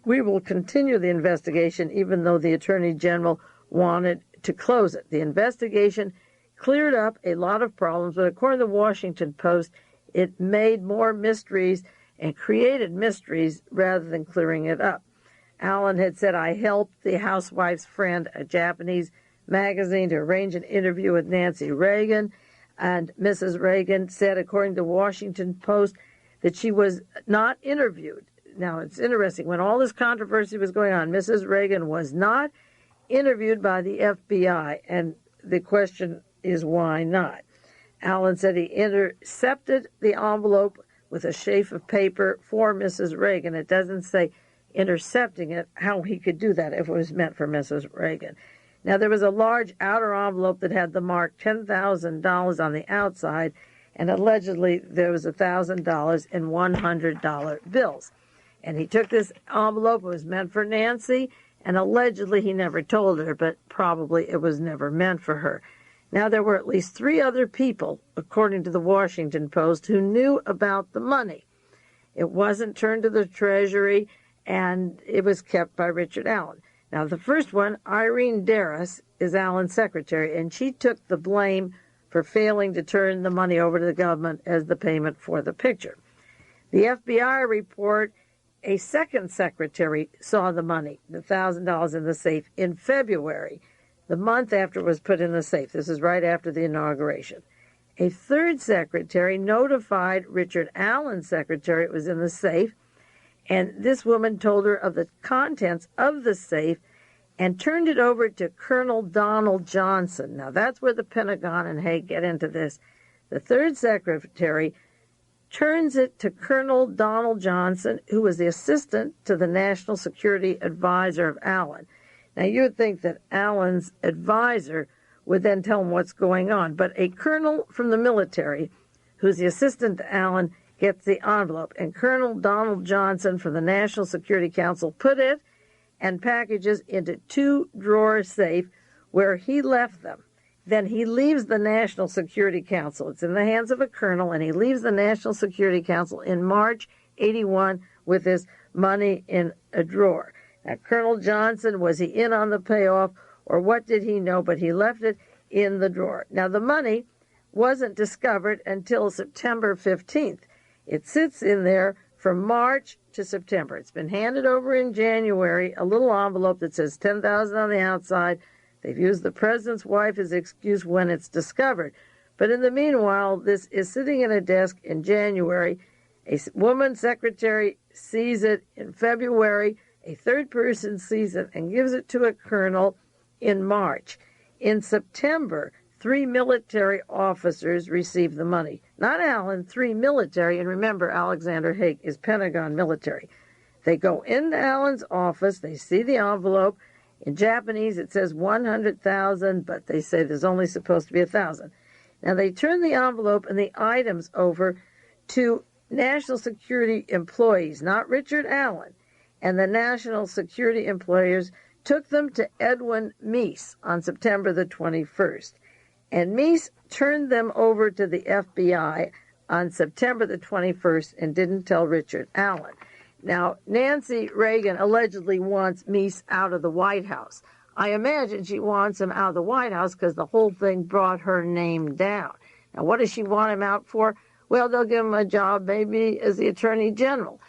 "We will continue the investigation even though the Attorney General wanted to close it." The investigation cleared up a lot of problems, but according to the Washington Post, it made more mysteries and created mysteries rather than clearing it up. Allen had said, "I helped the housewife's friend, a Japanese magazine, to arrange an interview with Nancy Reagan." And Mrs. Reagan said, according to the Washington Post, that she was not interviewed. Now, it's interesting. When all this controversy was going on, Mrs. Reagan was not interviewed by the FBI. And the question is why not. Allen said he intercepted the envelope with a sheaf of paper for Mrs. Reagan. It doesn't say intercepting it, how he could do that if it was meant for Mrs. Reagan. Now, there was a large outer envelope that had the mark $10,000 on the outside, and allegedly there was $1,000 in $100 bills. And he took this envelope, it was meant for Nancy, and allegedly he never told her, but probably it was never meant for her. Now, there were at least 3 other people, according to the Washington Post, who knew about the money. It wasn't turned to the Treasury, and it was kept by Richard Allen. Now, the first one, Irene Darras, is Allen's secretary, and she took the blame for failing to turn the money over to the government as the payment for the picture. The FBI report, a second secretary saw the money, the $1,000 in the safe, in February, the month after it was put in the safe. This is right after the inauguration. A third secretary notified Richard Allen's secretary it was in the safe, and this woman told her of the contents of the safe and turned it over to Colonel Donald Johnson. Now, that's where the Pentagon and Haig get into this. The third secretary turns it to Colonel Donald Johnson, who was the assistant to the National Security Advisor of Allen. Now, you would think that Allen's advisor would then tell him what's going on, but a colonel from the military, who's the assistant to Allen, gets the envelope, and Colonel Donald Johnson from the National Security Council put it and packages into 2-drawer safe where he left them. Then he leaves the National Security Council. It's in the hands of a colonel, and he leaves the National Security Council in March 81 with his money in a drawer. Now, Colonel Johnson, was he in on the payoff, or what did he know? But he left it in the drawer. Now, the money wasn't discovered until September 15th. It sits in there from March to September. It's been handed over in January, a little envelope that says $10,000 on the outside. They've used the president's wife as excuse when it's discovered. But in the meanwhile, this is sitting in a desk in January. A woman secretary sees it in February. A third person sees it and gives it to a colonel in March. In September, 3 military officers received the money. Not Allen, 3 military, and remember, Alexander Haig is Pentagon military. They go into Allen's office, they see the envelope. In Japanese, it says 100,000, but they say there's only supposed to be 1,000. Now, they turn the envelope and the items over to national security employees, not Richard Allen. And the national security employers took them to Edwin Meese on September the 21st. And Meese turned them over to the FBI on September the 21st and didn't tell Richard Allen. Now, Nancy Reagan allegedly wants Meese out of the White House. I imagine she wants him out of the White House because the whole thing brought her name down. Now, what does she want him out for? Well, they'll give him a job maybe as the Attorney General.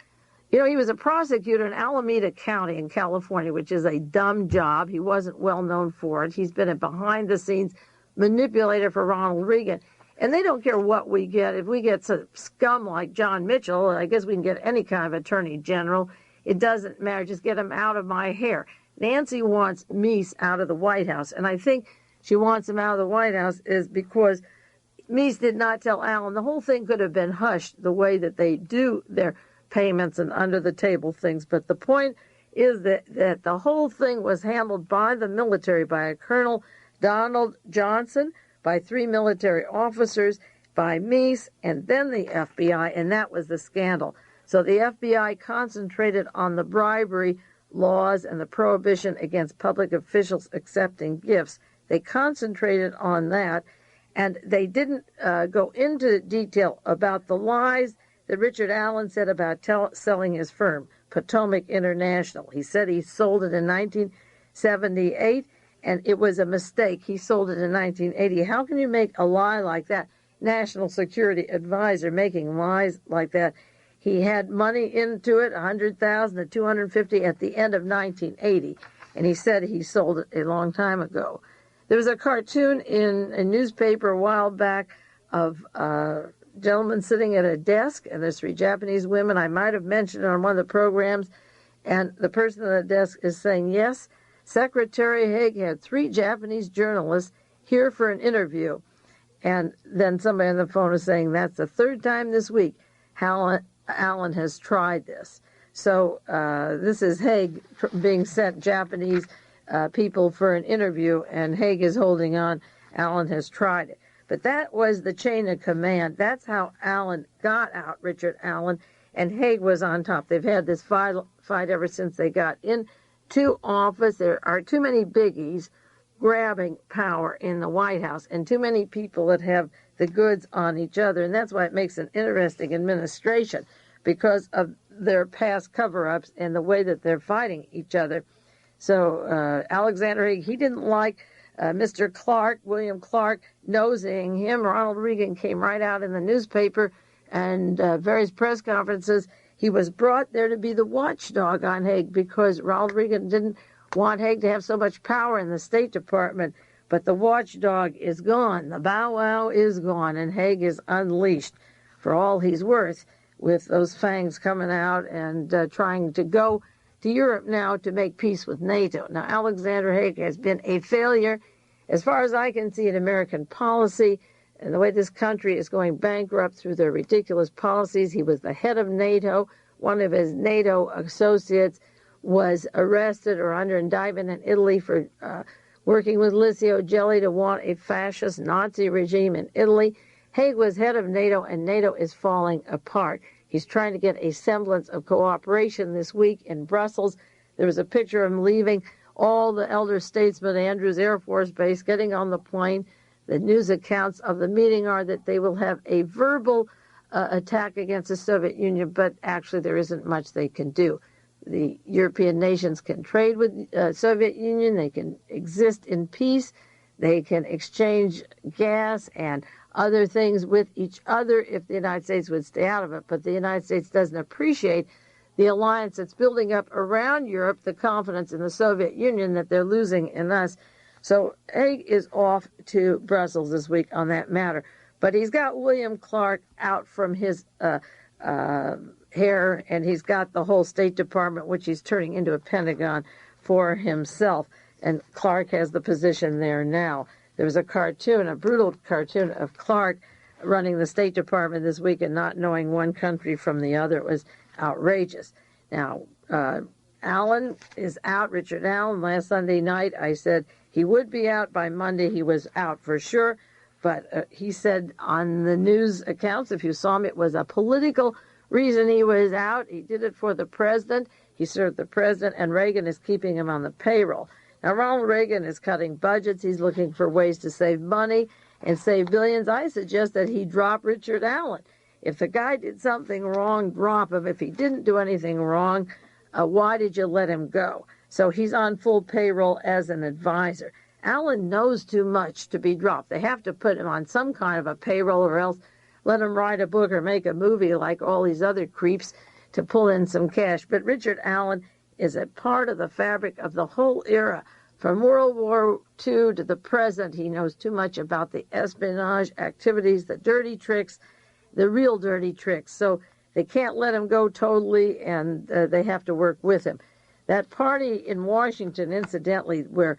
You know, he was a prosecutor in Alameda County in California, which is a dumb job. He wasn't well known for it. He's been a behind-the-scenes manipulator for Ronald Reagan. And they don't care what we get. If we get some scum like John Mitchell, I guess we can get any kind of attorney general. It doesn't matter. Just get him out of my hair. Nancy wants Meese out of the White House. And I think she wants him out of the White House is because Meese did not tell Allen. The whole thing could have been hushed the way that they do their payments and under-the-table things. But the point is that the whole thing was handled by the military, by a Colonel Donald Johnson, by 3 military officers, by Meese, and then the FBI, and that was the scandal. So the FBI concentrated on the bribery laws and the prohibition against public officials accepting gifts. They concentrated on that, and they didn't go into detail about the lies that Richard Allen said about selling his firm, Potomac International. He said he sold it in 1978, and it was a mistake. He sold it in 1980. How can you make a lie like that? National Security Advisor making lies like that. He had money into it, $100,000 to $250,000 at the end of 1980, and he said he sold it a long time ago. There was a cartoon in a newspaper a while back of a gentleman sitting at a desk, and there's 3 Japanese women. I might have mentioned it on one of the programs, and the person at the desk is saying, yes, Secretary Haig had 3 Japanese journalists here for an interview. And then somebody on the phone is saying that's the third time this week Allen has tried this. So this is Haig being sent Japanese people for an interview, and Haig is holding on. Allen has tried it. But that was the chain of command. That's how Allen got out, Richard Allen, and Haig was on top. They've had this fight ever since they got into office. There are too many biggies grabbing power in the White House and too many people that have the goods on each other. And that's why it makes an interesting administration, because of their past cover-ups and the way that they're fighting each other. So Alexander Haig, he didn't like Mr. Clark, William Clark, nosing him. Ronald Reagan came right out in the newspaper and various press conferences. He was brought there to be the watchdog on Haig because Ronald Reagan didn't want Haig to have so much power in the State Department. But the watchdog is gone. The bow wow is gone, and Haig is unleashed for all he's worth, with those fangs coming out and trying to go to Europe now to make peace with NATO. Now, Alexander Haig has been a failure, as far as I can see, in American policy, and the way this country is going bankrupt through their ridiculous policies. He was the head of NATO. One of his NATO associates was arrested or under indictment in Italy for working with Licio Gelli to want a fascist Nazi regime in Italy. Haig was head of NATO, and NATO is falling apart. He's trying to get a semblance of cooperation this week in Brussels. There was a picture of him leaving all the elder statesmen at Andrews Air Force Base, getting on the plane. The news accounts of the meeting are that they will have a verbal attack against the Soviet Union, but actually there isn't much they can do. The European nations can trade with the Soviet Union. They can exist in peace. They can exchange gas and other things with each other if the United States would stay out of it. But the United States doesn't appreciate the alliance that's building up around Europe, the confidence in the Soviet Union that they're losing in us. So Haig is off to Brussels this week on that matter. But he's got William Clark out from his hair, and he's got the whole State Department, which he's turning into a Pentagon for himself. And Clark has the position there now. There was a cartoon, a brutal cartoon of Clark running the State Department this week and not knowing one country from the other. It was outrageous. Now, Allen is out, Richard Allen. Last Sunday night, I said he would be out by Monday. He was out for sure. But he said on the news accounts, if you saw him, it was a political reason he was out. He did it for the president. He served the president, and Reagan is keeping him on the payroll. Now, Ronald Reagan is cutting budgets. He's looking for ways to save money and save billions. I suggest that he drop Richard Allen. If the guy did something wrong, drop him. If he didn't do anything wrong, why did you let him go? So he's on full payroll as an advisor. Allen knows too much to be dropped. They have to put him on some kind of a payroll or else let him write a book or make a movie like all these other creeps to pull in some cash. But Richard Allen is a part of the fabric of the whole era. From World War II to the present, he knows too much about the espionage activities, the dirty tricks, the real dirty tricks. So they can't let him go totally, and they have to work with him. That party in Washington, incidentally, where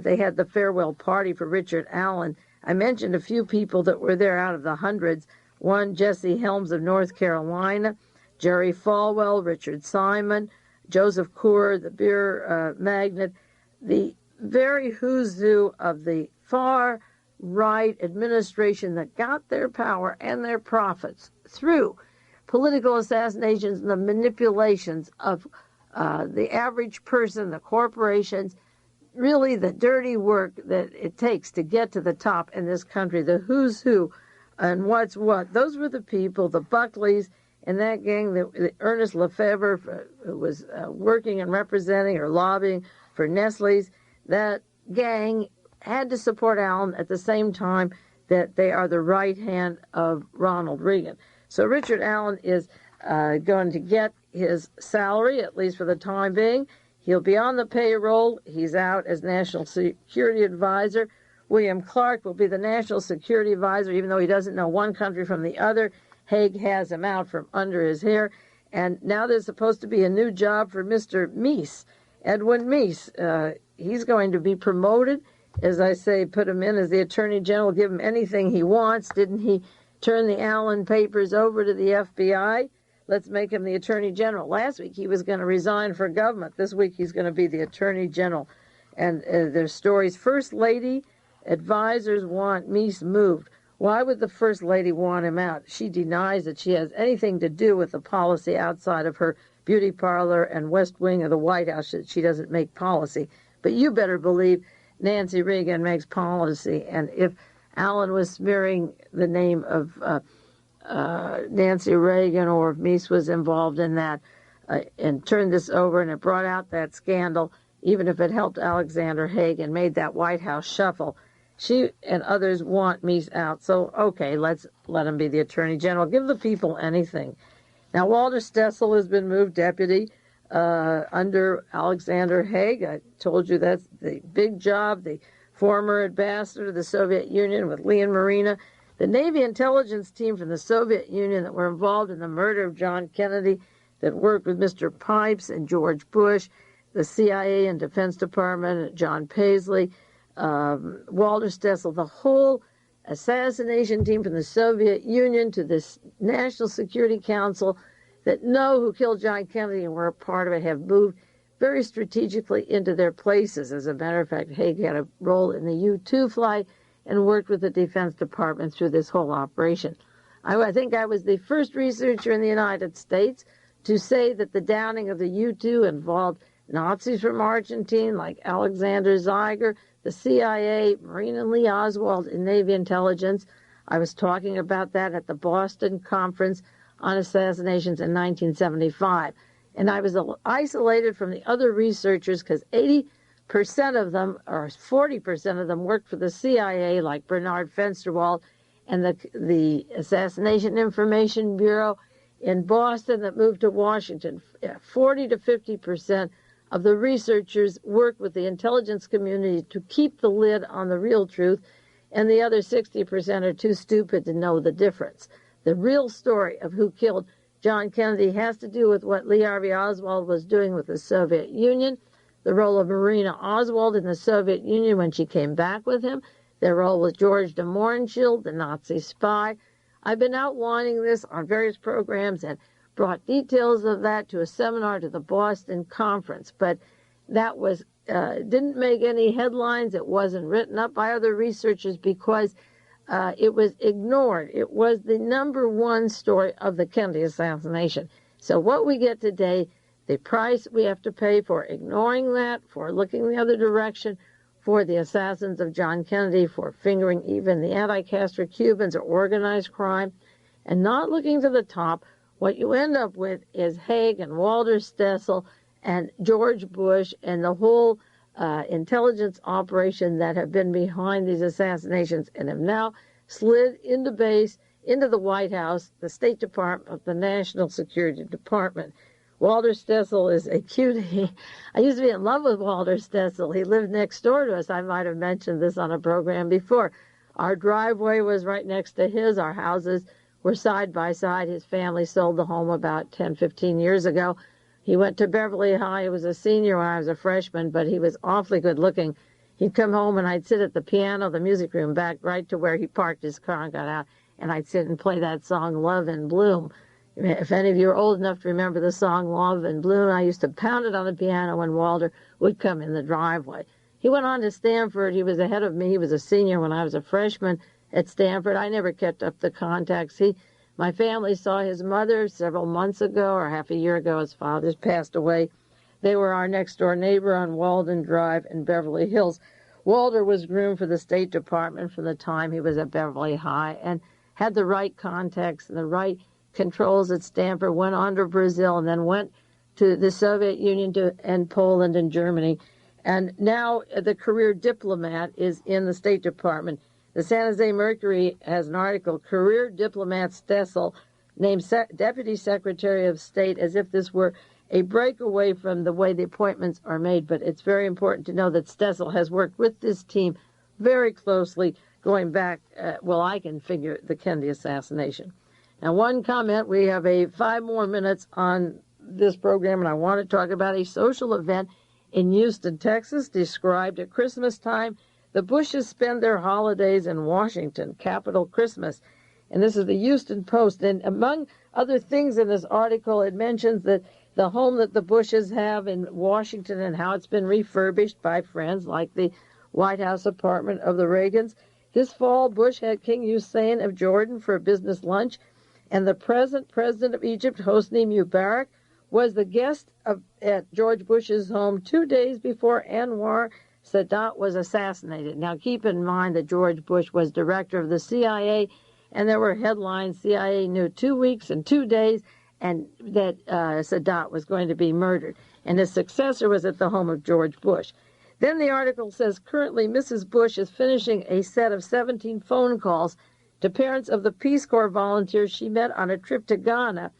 they had the farewell party for Richard Allen, I mentioned a few people that were there out of the hundreds. One, Jesse Helms of North Carolina, Jerry Falwell, Richard Simon, Joseph Coor, the beer magnate, the very who's who of the far-right administration that got their power and their profits through political assassinations and the manipulations of the average person, the corporations, really the dirty work that it takes to get to the top in this country, the who's who and what's what. Those were the people, the Buckleys, and that gang, the Ernest Lefebvre, who was working and representing or lobbying for Nestle's, that gang had to support Allen at the same time that they are the right hand of Ronald Reagan. So Richard Allen is going to get his salary, at least for the time being. He'll be on the payroll. He's out as National Security Advisor. William Clark will be the National Security Advisor, even though he doesn't know one country from the other. Haig has him out from under his hair. And now there's supposed to be a new job for Mr. Meese, Edwin Meese. He's going to be promoted. as I say, put him in as the Attorney General, give him anything he wants. Didn't he turn the Allen papers over to the FBI? Let's make him the Attorney General. Last week he was going to resign for government. This week he's going to be the Attorney General. And there's stories. First Lady advisors want Meese moved. Why would the First Lady want him out? She denies that she has anything to do with the policy outside of her beauty parlor and West Wing of the White House. That she doesn't make policy. But you better believe Nancy Reagan makes policy. And if Allen was smearing the name of Nancy Reagan, or if Meese was involved in that and turned this over and it brought out that scandal, even if it helped Alexander Haig and made that White House shuffle, she and others want Meese out. So, okay, let's let him be the Attorney General. Give the people anything. Now, Walter Stoessel has been moved deputy under Alexander Haig. I told you that's the big job, the former ambassador to the Soviet Union with Lee and Marina. The Navy intelligence team from the Soviet Union that were involved in the murder of John Kennedy, that worked with Mr. Pipes and George Bush, the CIA and Defense Department, John Paisley, Walter Stoessel, the whole assassination team from the Soviet Union to this National Security Council that know who killed John Kennedy and were a part of it have moved very strategically into their places. As a matter of fact, Haig had a role in the U-2 flight and worked with the Defense Department through this whole operation. I think I was the first researcher in the United States to say that the downing of the U-2 involved Nazis from Argentina like Alexander Zeiger, the CIA, Marine and Lee Oswald in Navy intelligence. I was talking about that at the Boston Conference on Assassinations in 1975. And I was isolated from the other researchers because 80% of them, or 40% of them, worked for the CIA, like Bernard Fensterwald and the Assassination Information Bureau in Boston that moved to Washington. 40 to 50% of the researchers work with the intelligence community to keep the lid on the real truth, and the other 60% are too stupid to know the difference. The real story of who killed John Kennedy has to do with what Lee Harvey Oswald was doing with the Soviet Union, the role of Marina Oswald in the Soviet Union when she came back with him, their role with George de Mohrenschildt, the Nazi spy. I've been outlining this on various programs and brought details of that to a seminar to the Boston Conference, but that was didn't make any headlines. It wasn't written up by other researchers because it was ignored. It was the number one story of the Kennedy assassination. So what we get today, the price we have to pay for ignoring that, for looking the other direction, for the assassins of John Kennedy, for fingering even the anti-Castro Cubans or organized crime, and not looking to the top, what you end up with is Haig and Walter Stoessel and George Bush and the whole intelligence operation that have been behind these assassinations and have now slid into base, into the White House, the State Department, the National Security Department. Walter Stoessel is a cutie. I used to be in love with Walter Stoessel. He lived next door to us. I might have mentioned this on a program before. Our driveway was right next to his. Our houses were side by side. His family sold the home about 10, 15 years ago. He went to Beverly High. He was a senior when I was a freshman, but he was awfully good looking. He'd come home and I'd sit at the piano, the music room, back right to where he parked his car and got out, and I'd sit and play that song, Love and Bloom. If any of you are old enough to remember the song Love and Bloom, I used to pound it on the piano when Walter would come in the driveway. He went on to Stanford. He was ahead of me. He was a senior when I was a freshman at Stanford. I never kept up the contacts. My family saw his mother several months ago, or half a year ago. His father's passed away. They were our next-door neighbor on Walden Drive in Beverly Hills. Walter was groomed for the State Department from the time he was at Beverly High and had the right contacts and the right controls at Stanford, went on to Brazil, and then went to the Soviet Union and Poland and Germany. And now the career diplomat is in the State Department. The San Jose Mercury has an article, Career Diplomat Stoessel named Deputy Secretary of State, as if this were a breakaway from the way the appointments are made. But it's very important to know that Stoessel has worked with this team very closely going back, I can figure the Kennedy assassination. Now, one comment, we have 5 more minutes on this program, and I want to talk about a social event in Houston, Texas, described at Christmas time The Bushes spend their holidays in Washington, Capitol Christmas. And this is the Houston Post. And among other things in this article, it mentions that the home that the Bushes have in Washington and how it's been refurbished by friends like the White House apartment of the Reagans. This fall, Bush had King Hussein of Jordan for a business lunch, and the present president of Egypt, Hosni Mubarak, was the guest at George Bush's home 2 days before Anwar Sadat was assassinated. Now, keep in mind that George Bush was director of the CIA, and there were headlines, CIA knew 2 weeks and 2 days, and that Sadat was going to be murdered. And his successor was at the home of George Bush. Then the article says, currently Mrs. Bush is finishing a set of 17 phone calls to parents of the Peace Corps volunteers she met on a trip to Ghana.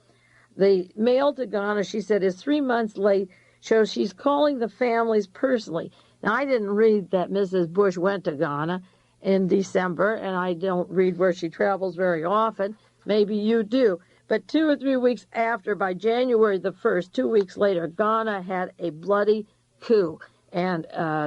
The mail to Ghana, she said, is 3 months late, shows she's calling the families personally. Now, I didn't read that Mrs. Bush went to Ghana in December, and I don't read where she travels very often. Maybe you do. But 2 or 3 weeks after, by January the 1st, 2 weeks later, Ghana had a bloody coup. And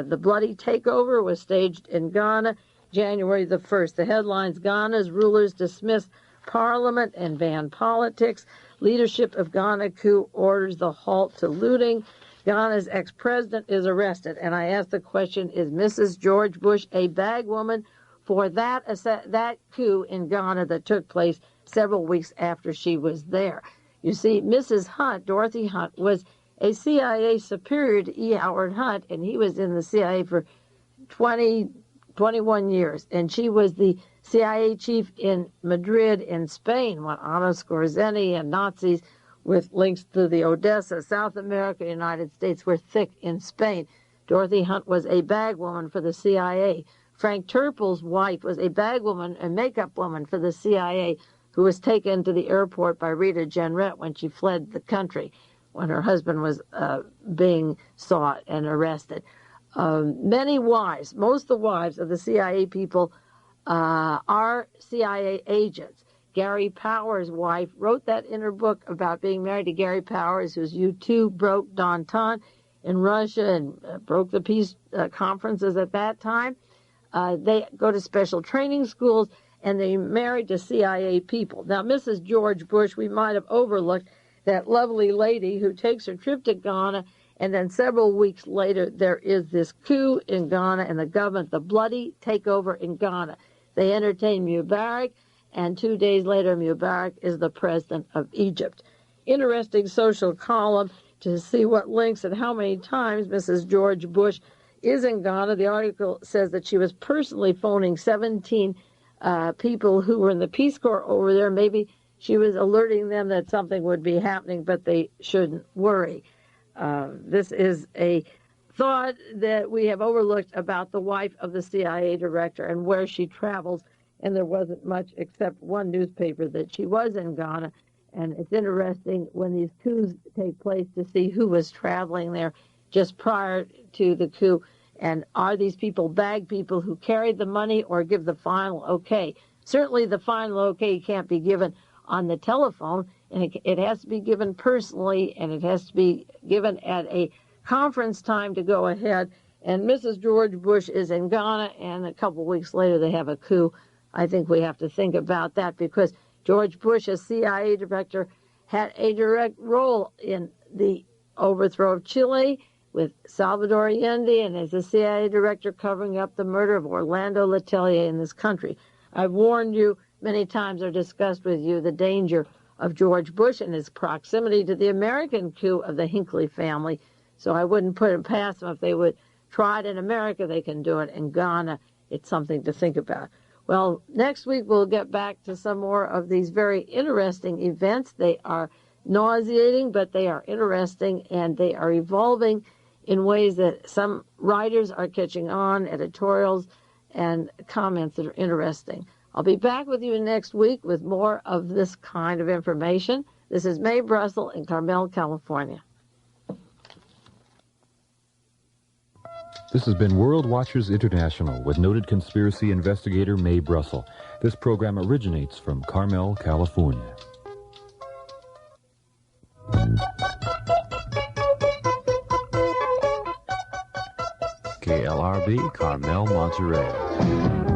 the bloody takeover was staged in Ghana January the 1st. The headlines, Ghana's rulers dismiss parliament and ban politics. Leadership of Ghana coup orders the halt to looting. Ghana's ex-president is arrested. And I asked the question, is Mrs. George Bush a bagwoman for that coup in Ghana that took place several weeks after she was there? You see, Mrs. Hunt, Dorothy Hunt, was a CIA superior to E. Howard Hunt, and he was in the CIA for 21 years. And she was the CIA chief in Madrid in Spain when Anna Scorzeni and Nazis with links to the Odessa, South America, United States were thick in Spain. Dorothy Hunt was a bagwoman for the CIA. Frank Turpel's wife was a bagwoman, a makeup woman for the CIA, who was taken to the airport by Rita Jenrette when she fled the country, when her husband was being sought and arrested. Many wives, most of the wives of the CIA people are CIA agents. Gary Powers' wife wrote that in her book about being married to Gary Powers, whose U2 broke Danton in Russia and broke the peace conferences at that time. They go to special training schools, and they married to CIA people. Now, Mrs. George Bush, we might have overlooked that lovely lady who takes her trip to Ghana, and then several weeks later, there is this coup in Ghana, and the government, the bloody takeover in Ghana. They entertain Mubarak, and 2 days later, Mubarak is the president of Egypt. Interesting social column to see what links and how many times Mrs. George Bush is in Ghana. The article says that she was personally phoning 17 people who were in the Peace Corps over there. Maybe she was alerting them that something would be happening, but they shouldn't worry. This is a thought that we have overlooked about the wife of the CIA director and where she travels, and there wasn't much except one newspaper that she was in Ghana. And it's interesting when these coups take place to see who was traveling there just prior to the coup. And are these people bag people who carried the money or give the final okay? Certainly the final okay can't be given on the telephone, and it has to be given personally, and it has to be given at a conference time to go ahead. And Mrs. George Bush is in Ghana, and a couple of weeks later they have a coup. I think we have to think about that because George Bush, as CIA director, had a direct role in the overthrow of Chile with Salvador Allende, and as a CIA director covering up the murder of Orlando Letelier in this country. I've warned you many times or discussed with you the danger of George Bush and his proximity to the American coup of the Hinckley family. So I wouldn't put it past them. If they would try it in America, they can do it in Ghana. It's something to think about. Well, next week we'll get back to some more of these very interesting events. They are nauseating, but they are interesting, and they are evolving in ways that some writers are catching on, editorials and comments that are interesting. I'll be back with you next week with more of this kind of information. This is Mae Brussel in Carmel, California.
This has been World Watchers International with noted conspiracy investigator Mae Brussel. This program originates from Carmel, California. KLRB, Carmel, Monterey.